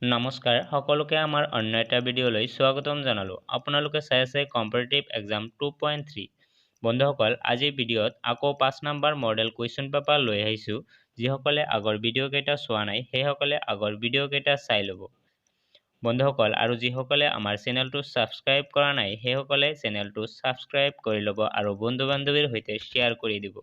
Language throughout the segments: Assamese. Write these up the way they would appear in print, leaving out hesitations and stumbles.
নমস্কাৰ সকলোকে আমাৰ অন্য এটা ভিডিঅ'লৈ স্বাগতম জনালো। আপোনালোকে চাই আছে কম্পিটিটিভ এক্সাম 2.3। বন্ধুসকল আজিৰ ভিডিঅ'ত আকৌ 5 নম্বৰ মডেল কুৱেশ্যন পেপাৰ লৈ আহিছোঁ। যিসকলে আগৰ ভিডিঅ' কেইটা চোৱা নাই সেইসকলে আগৰ ভিডিঅ' কেইটা চাই ল'ব। বন্ধুসকল আৰু যিসকলে আমাৰ চেনেলটো ছাবস্ক্ৰাইব কৰা নাই সেইসকলে চেনেলটো ছাবস্ক্ৰাইব কৰি ল'ব আৰু বন্ধু-বান্ধৱীৰ সৈতে শ্বেয়াৰ কৰি দিব।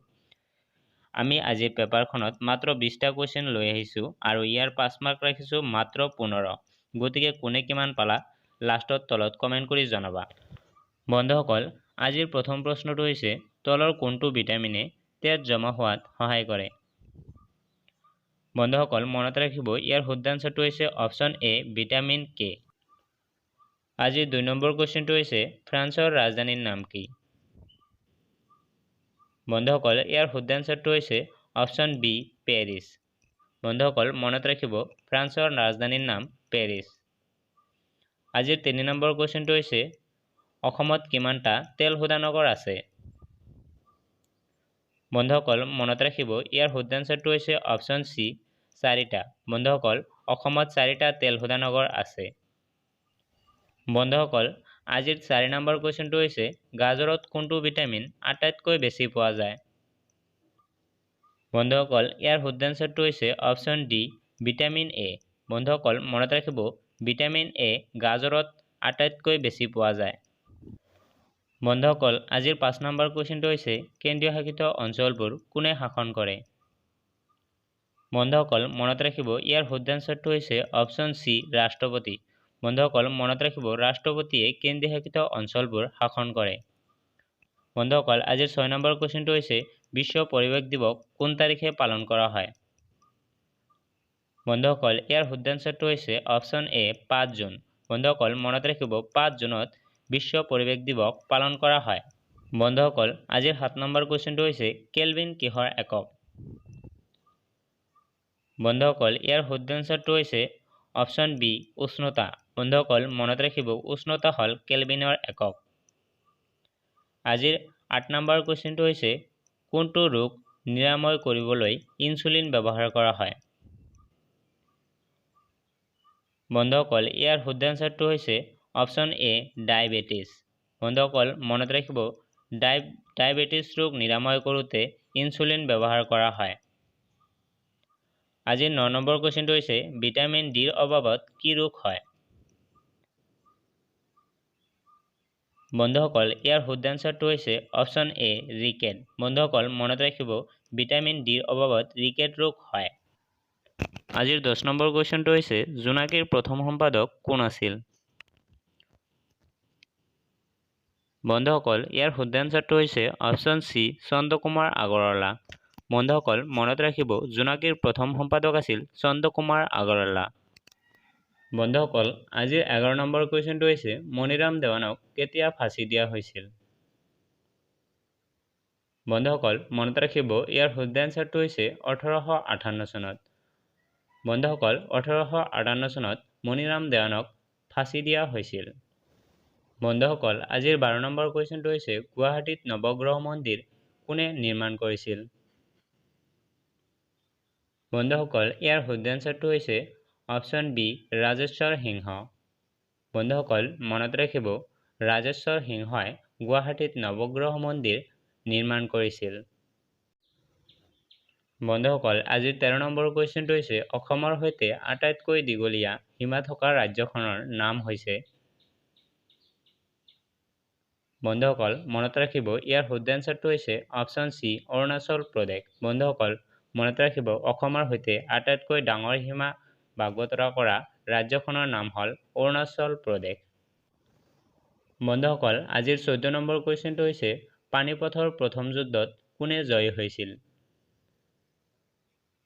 আমি আজি পেপাৰখনত মাত্ৰ 20টা কুৱেশ্যন লৈ আহিছোঁ আৰু ইয়াৰ 5 মাৰ্ক ৰাখিছোঁ মাত্ৰ 15। গতিকে কোনে কিমান পালা লাষ্টত তলত কমেণ্ট কৰি জনাবা। বন্ধুসকল আজিৰ প্ৰথম প্ৰশ্নটো হৈছে তলৰ কোনটো ভিটামিনে তেজ জমা হোৱাত সহায় কৰে। বন্ধুসকল মনত ৰাখিব ইয়াৰ শুদ্ধ আনসাৰটো হৈছে অপশ্যন এ ভিটামিন কে। আজিৰ 2 নম্বৰ কুৱেশ্যনটো হৈছে ফ্ৰান্সৰ ৰাজধানীৰ নাম কি। বন্ধুসকল ইয়াৰ শুদ্ধ আনসাৰটো হৈছে অপশ্যন বি পেৰিছ। বন্ধুসকল মনত ৰাখিব ফ্ৰান্সৰ ৰাজধানীৰ নাম পেৰিছ। আজিৰ 3 নম্বৰ কুৱেশ্যনটো হৈছে অসমত কিমানটা তেল শোধনাগাৰ আছে। বন্ধুসকল মনত ৰাখিব ইয়াৰ শুদ্ধ আনসাৰটো হৈছে অপশ্যন চি 4টা। বন্ধুসকল অসমত 4টা তেল শোধনাগাৰ আছে। বন্ধুসকল আজিৰ 4 নম্বৰ কুৱেশ্যনটো হৈছে গাজৰত কোনটো ভিটামিন আটাইতকৈ বেছি পোৱা যায়। বন্ধুসকল ইয়াৰ শুদ্ধ আনসাৰটো হৈছে অপশ্যন ডি ভিটামিন এ। বন্ধুসকল মনত ৰাখিব ভিটামিন এ গাজৰত আটাইতকৈ বেছি পোৱা যায়। বন্ধুসকল আজিৰ 5 নম্বৰ কুৱেশ্যনটো হৈছে কেন্দ্ৰীয় শাসিত অঞ্চলবোৰ কোনে শাসন কৰে। বন্ধুসকল মনত ৰাখিব ইয়াৰ শুদ্ধ আনসাৰটো হৈছে অপশ্যন চি ৰাষ্ট্ৰপতি। বন্ধুসকল মনত ৰাখিব ৰাষ্ট্ৰপতিয়ে কেন্দ্ৰীয় শাসিত অঞ্চলবোৰ শাসন কৰে। বন্ধুসকল আজিৰ 6 নম্বৰ কুৱেশ্যনটো হৈছে বিশ্ব পৰিৱেশ দিৱস কোন তাৰিখে পালন কৰা হয়। বন্ধুসকল ইয়াৰ শুদ্ধ আনসাৰটো হৈছে অপশ্যন এ 5 জুন। বন্ধুসকল মনত ৰাখিব 5 জুনত বিশ্ব পৰিৱেশ দিৱস পালন কৰা হয়। বন্ধুসকল আজিৰ 7 নম্বৰ কুৱেশ্যনটো হৈছে কেলভিন কিহৰ একক। বন্ধুসকল ইয়াৰ শুদ্ধ আনসাৰটো হৈছে অপশ্যন বি উষ্ণতা। বন্ধুসকল মনত ৰাখিব উষ্ণতা হ'ল কেলভিনৰ একক। আজিৰ 8 নম্বৰ কুৱেশ্যনটো হৈছে কোনটো ৰোগ নিৰাময় কৰিবলৈ ইনচুলিন ব্যৱহাৰ কৰা হয়। বন্ধুসকল ইয়াৰ শুদ্ধ আনসাৰটো হৈছে অপশ্যন এ ডায়েবেটিছ। বন্ধুসকল মনত ৰাখিব ডায়েবেটিছ ৰোগ নিৰাময় কৰোঁতে ইনচুলিন ব্যৱহাৰ কৰা হয়। আজিৰ 9 নম্বৰ কুৱেশ্যনটো হৈছে ভিটামিন ডিৰ অভাৱত কি ৰোগ হয়। বন্ধুসকল ইয়াৰ শুদ্ধ আনসাৰটো হৈছে অপশ্যন এ ৰিকেট। বন্ধুসকল মনত ৰাখিব ভিটামিন ডিৰ অভাৱত ৰিকেট ৰোগ হয়। আজিৰ 10 নম্বৰ কুৱেশ্যনটো হৈছে জোনাকীৰ প্ৰথম সম্পাদক কোন আছিল। বন্ধুসকল ইয়াৰ শুদ্ধ আনসাৰটো হৈছে অপশ্যন চি চন্দ্ৰকুমাৰ আগৰৱালা। বন্ধুসকল মনত ৰাখিব জোনাকীৰ প্ৰথম সম্পাদক আছিল চন্দ্ৰকুমাৰ আগৰৱালা। বন্ধুসকল আজিৰ 11 নম্বৰ কুৱেশ্যনটো হৈছে মণিৰাম দেৱানক কেতিয়া ফাঁচি দিয়া হৈছিল। বন্ধুসকল মনত ৰাখিব ইয়াৰ শুদ্ধ আনসাৰটো হৈছে 1858 চনত। বন্ধুসকল 1858 চনত মণিৰাম দেৱানক ফাঁচি দিয়া হৈছিল। বন্ধুসকল আজিৰ 12 নম্বৰ কুৱেশ্যনটো হৈছে গুৱাহাটীত নৱগ্ৰহ মন্দিৰ কোনে নিৰ্মাণ কৰিছিল। বন্ধুসকল ইয়াৰ শুদ্ধ আনসাৰটো হৈছে অপশ্যন বি ৰাজেশ্বৰ সিংহ। বন্ধুসকল মনত ৰাখিব ৰাজেশ্বৰ সিংহই গুৱাহাটীত নৱগ্ৰহ মন্দিৰ নিৰ্মাণ কৰিছিল। বন্ধুসকল আজিৰ 13 নম্বৰ কুৱেশ্যনটো হৈছে অসমৰ সৈতে আটাইতকৈ দীঘলীয়া সীমা থকা ৰাজ্যখনৰ নাম হৈছে। বন্ধুসকল মনত ৰাখিব ইয়াৰ শুদ্ধ আনসাৰটো হৈছে অপশ্যন চি অৰুণাচল প্ৰদেশ। বন্ধুসকল মনত ৰাখিব অসমৰ সৈতে আটাইতকৈ ডাঙৰ সীমা ভাগ-বতৰা কৰা ৰাজ্যখনৰ নাম হ'ল অৰুণাচল প্ৰদেশ। বন্ধুসকল আজিৰ 14 নম্বৰ কুৱেশ্যনটো হৈছে পানিপথৰ প্ৰথম যুদ্ধত কোনে জয়ী হৈছিল।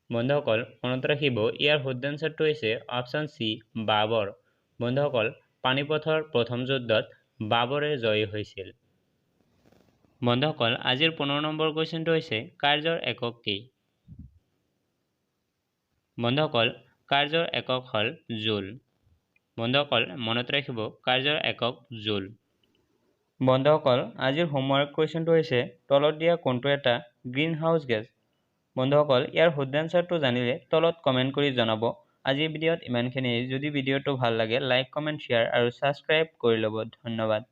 বন্ধুসকল মনত ৰাখিব ইয়াৰ শুদ্ধ আনসাৰটো হৈছে অপশ্যন চি বাবৰ। বন্ধুসকল পানিপথৰ প্ৰথম যুদ্ধত বাবৰে জয়ী হৈছিল। বন্ধুসকল আজিৰ 15 নম্বৰ কুৱেশ্যনটো হৈছে কাৰ্যৰ একক কি। বন্ধুসকল কাৰ্যৰ একক হ'ল জুল। বন্ধুসকল মনত ৰাখিব কাৰ্যৰ একক জুল। বন্ধুসকল আজিৰ হোমৱৰ্ক কুৱেশ্যনটো হৈছে তলত দিয়া কোনটো এটা গ্ৰীণ হাউচ গেছ। বন্ধুসকল ইয়াৰ শুদ্ধ আনসাৰটো জানিলে তলত কমেণ্ট কৰি জনাব আজিৰ ভিডিঅ'ত ইমানখিনিয়ে। যদি ভিডিঅ'টো ভাল লাগে লাইক কমেণ্ট শ্বেয়াৰ আৰু ছাবস্ক্ৰাইব কৰি ল'ব। ধন্যবাদ।